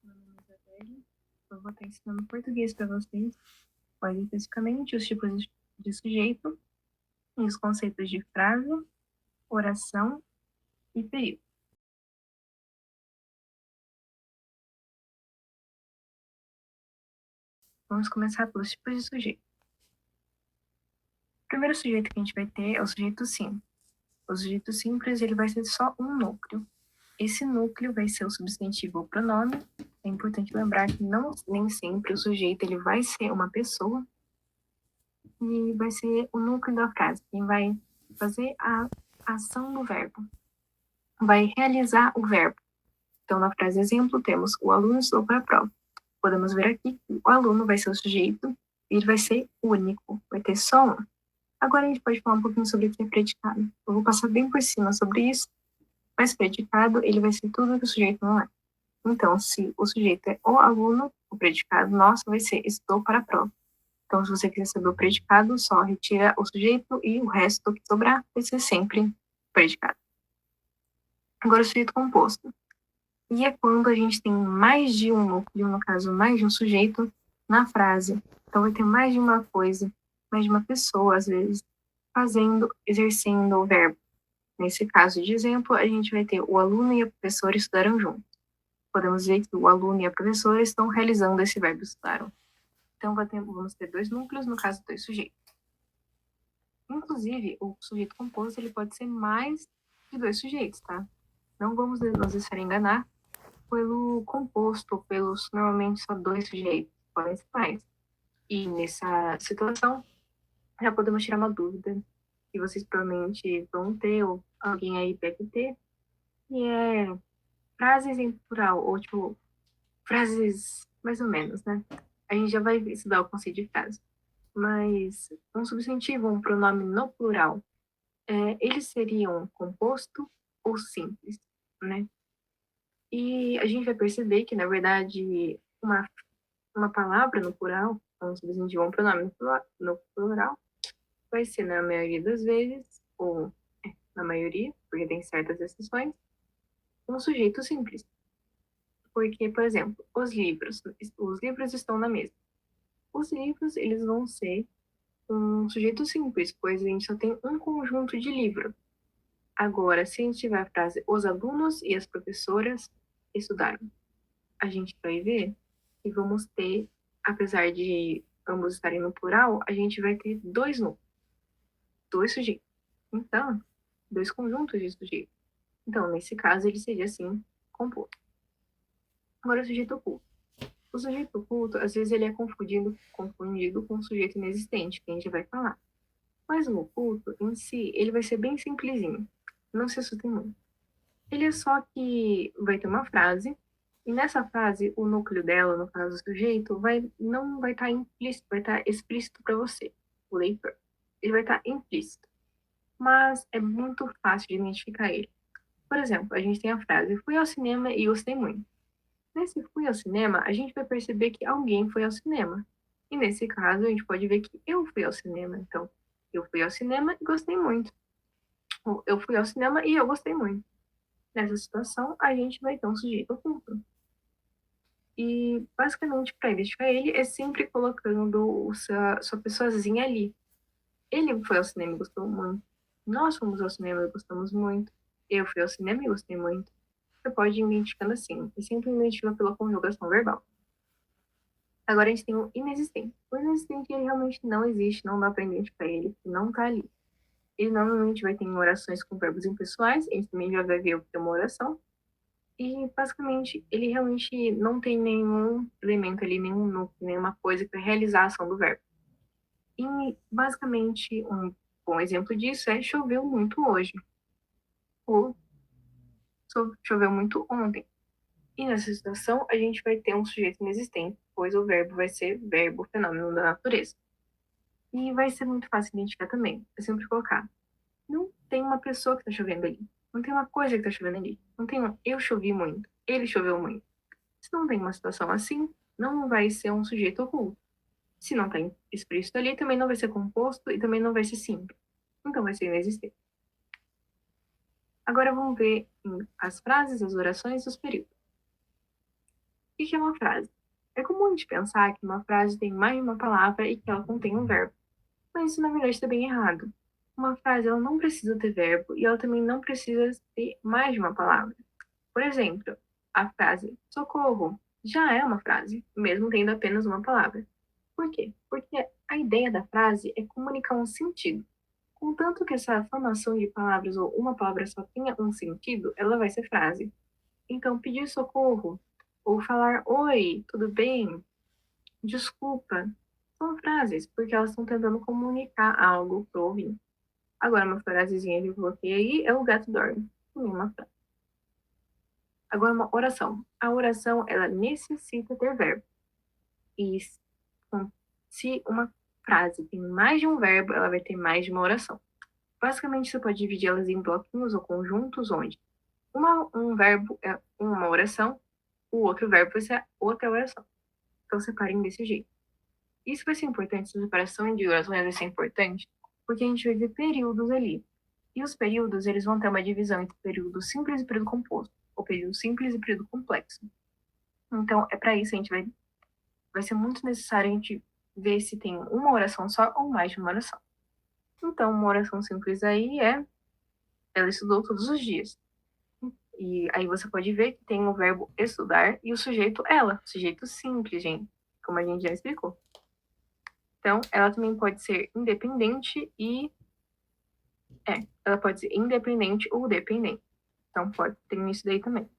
Meu nome é Isabelle. Eu vou estar ensinando português para vocês, mais especificamente os tipos de sujeito e os conceitos de frase, oração e período. Vamos começar pelos tipos de sujeito. O primeiro sujeito que a gente vai ter é o sujeito simples. O sujeito simples ele vai ser só um núcleo. Esse núcleo vai ser o substantivo ou pronome. É importante lembrar que nem sempre o sujeito ele vai ser uma pessoa e vai ser o núcleo da frase, quem vai fazer a ação do verbo, vai realizar o verbo. Então, na frase exemplo, temos o aluno estudou para a prova. Podemos ver aqui que o aluno vai ser o sujeito e ele vai ser único, vai ter só um. Agora a gente pode falar um pouquinho sobre o que é predicado. Eu vou passar bem por cima sobre isso, mas predicado, ele vai ser tudo que o sujeito não é. Então, se o sujeito é o aluno, o predicado nosso vai ser estudou para a prova. Então, se você quiser saber o predicado, só retira o sujeito e o resto que sobrar vai ser sempre predicado. Agora, o sujeito composto. E é quando a gente tem mais de um núcleo, no caso, mais de um sujeito, na frase. Então, vai ter mais de uma coisa, mais de uma pessoa, às vezes, fazendo, exercendo o verbo. Nesse caso de exemplo, a gente vai ter o aluno e a professora estudaram juntos. Podemos ver que o aluno e a professora estão realizando esse verbo estudaram. Então, vamos ter dois núcleos, no caso, dois sujeitos. Inclusive, o sujeito composto ele pode ser mais de dois sujeitos, tá? Não vamos nos deixar enganar pelo composto, pelos normalmente só dois sujeitos, podem ser mais. E nessa situação, já podemos tirar uma dúvida que vocês provavelmente vão ter, ou alguém aí deve ter, que é frases em plural, ou tipo, frases mais ou menos, né? A gente já vai estudar o conceito de frase. Mas um substantivo, um pronome no plural, eles seriam composto ou simples, né? E a gente vai perceber que, na verdade, uma palavra no plural, um substantivo, um pronome no plural, vai ser, na maioria das vezes, ou na maioria, porque tem certas exceções, um sujeito simples. Porque, por exemplo, os livros estão na mesa. Os livros, eles vão ser um sujeito simples, pois a gente só tem um conjunto de livro. Agora, se a gente tiver a frase os alunos e as professoras estudaram, a gente vai ver que vamos ter, apesar de ambos estarem no plural, a gente vai ter dois núcleos, dois sujeitos. Então, dois conjuntos de sujeitos. Então, nesse caso, ele seria assim, composto. Agora, o sujeito oculto. O sujeito oculto, às vezes, ele é confundido com o sujeito inexistente, que a gente vai falar. Mas o oculto, em si, ele vai ser bem simplesinho. Não se assustem muito. Ele é só que vai ter uma frase, e nessa frase, o núcleo dela, no caso o sujeito, não vai estar implícito, vai estar explícito para você, o leitor. Ele vai estar implícito. Mas é muito fácil de identificar ele. Por exemplo, a gente tem a frase, fui ao cinema e gostei muito. Nesse fui ao cinema, a gente vai perceber que alguém foi ao cinema. E nesse caso, a gente pode ver que eu fui ao cinema. Então, eu fui ao cinema e gostei muito. Ou eu fui ao cinema e eu gostei muito. Nessa situação, a gente vai ter um sujeito oculto. E, basicamente, para identificar ele, é sempre colocando sua pessoazinha ali. Ele foi ao cinema e gostou muito. Nós fomos ao cinema e gostamos muito. Eu fui ao cinema e gostei muito. Você pode ir identificando assim. E sempre identifica pela conjugação verbal. Agora a gente tem o inexistente. O inexistente, ele realmente não existe, não dá para identificar ele, não tá ali. Ele normalmente vai ter em orações com verbos impessoais, a gente também já vai ver o que é uma oração. E, basicamente, ele realmente não tem nenhum elemento ali, nenhum núcleo, nenhuma coisa para realizar a ação do verbo. E, basicamente, um bom exemplo disso é choveu muito hoje. Ou choveu muito ontem. E nessa situação, a gente vai ter um sujeito inexistente, pois o verbo vai ser verbo, fenômeno da natureza. E vai ser muito fácil identificar também. É sempre colocar. Não tem uma pessoa que está chovendo ali. Não tem uma coisa que está chovendo ali. Não tem um eu chovi muito. Ele choveu muito. Se não tem uma situação assim, não vai ser um sujeito oculto. Se não está explícito ali, também não vai ser composto e também não vai ser simples. Então vai ser inexistente. Agora vamos ver as frases, as orações e os períodos. que é uma frase? É comum a gente pensar que uma frase tem mais de uma palavra e que ela contém um verbo, mas isso na verdade está bem errado. Uma frase ela não precisa ter verbo e ela também não precisa ter mais de uma palavra. Por exemplo, a frase socorro já é uma frase, mesmo tendo apenas uma palavra. Por quê? Porque a ideia da frase é comunicar um sentido. Contanto que essa formação de palavras ou uma palavra só tenha um sentido, ela vai ser frase. Então, pedir socorro ou falar oi, tudo bem? Desculpa, são frases, porque elas estão tentando comunicar algo para o ouvinte. Agora, uma frasezinha que eu coloquei aí é o gato dorme. Também uma frase. Agora, uma oração. A oração, ela necessita ter verbo. E se uma frase tem mais de um verbo, ela vai ter mais de uma oração. Basicamente, você pode dividir elas em bloquinhos ou conjuntos, onde um verbo é uma oração, o outro verbo vai ser outra oração. Então, separem desse jeito. Isso vai ser importante, essa separação de orações vai ser importante, porque a gente vai ver períodos ali. E os períodos, eles vão ter uma divisão entre período simples e período composto, ou período simples e período complexo. Então, é para isso a gente vai ser muito necessário a gente ver se tem uma oração só ou mais de uma oração. Então, uma oração simples aí ela estudou todos os dias. E aí você pode ver que tem o verbo estudar e o sujeito ela, sujeito simples, gente, como a gente já explicou. Então, ela também pode ser independente ela pode ser independente ou dependente. Então, pode ter isso daí também.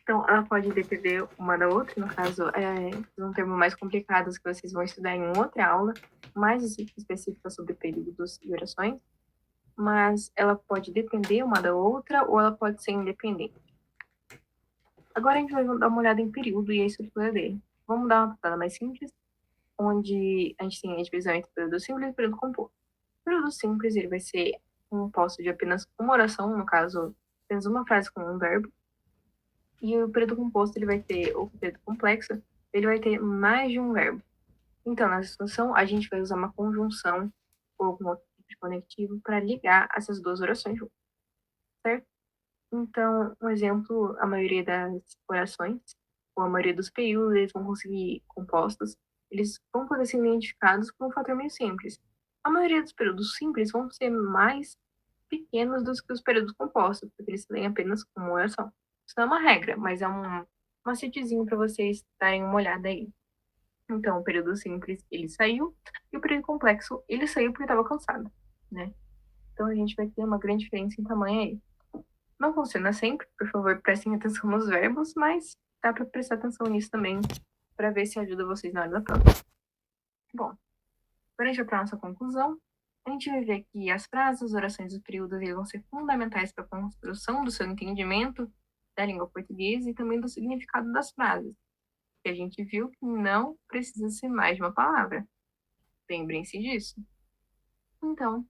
Então, ela pode depender uma da outra, no caso, é um termo mais complicado que vocês vão estudar em outra aula, mais específica sobre períodos e orações, mas ela pode depender uma da outra ou ela pode ser independente. Agora a gente vai dar uma olhada em período e a estrutura dele. Vamos dar uma passada mais simples, onde a gente tem a divisão entre período simples e período composto. O período simples ele vai ser composto de apenas uma oração, no caso, apenas uma frase com um verbo, e o período composto, ele vai ter, ou período complexo, ele vai ter mais de um verbo. Então, nessa situação, a gente vai usar uma conjunção ou algum outro tipo de conectivo para ligar essas duas orações juntas, certo? Então, um exemplo, a maioria das orações, ou a maioria dos períodos, eles vão conseguir compostos, eles vão poder ser identificados por um fator meio simples. A maioria dos períodos simples vão ser mais pequenos do que os períodos compostos, porque eles têm apenas uma oração. Isso não é uma regra, mas é um macetezinho para vocês darem uma olhada aí. Então, o período simples, ele saiu, e o período complexo, ele saiu porque estava cansado, né? Então, a gente vai ter uma grande diferença em tamanho aí. Não funciona sempre, por favor, prestem atenção nos verbos, mas dá para prestar atenção nisso também, para ver se ajuda vocês na hora da prova. Bom, para a gente ir para a nossa conclusão, a gente vai ver que as frases, as orações e os períodos eles vão ser fundamentais para a construção do seu entendimento da língua portuguesa e também do significado das frases. E a gente viu que não precisa ser mais de uma palavra. Lembrem-se disso. Então,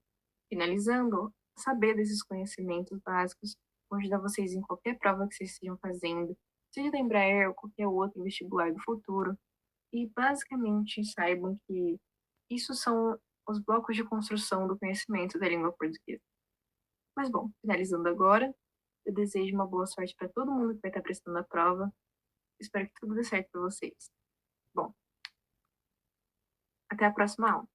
finalizando, saber desses conhecimentos básicos vão ajudar vocês em qualquer prova que vocês estejam fazendo, seja da Embraer ou qualquer outro vestibular do futuro. E basicamente saibam que isso são os blocos de construção do conhecimento da língua portuguesa. Mas bom, finalizando agora, eu desejo uma boa sorte para todo mundo que vai estar prestando a prova. Espero que tudo dê certo para vocês. Bom, até a próxima aula.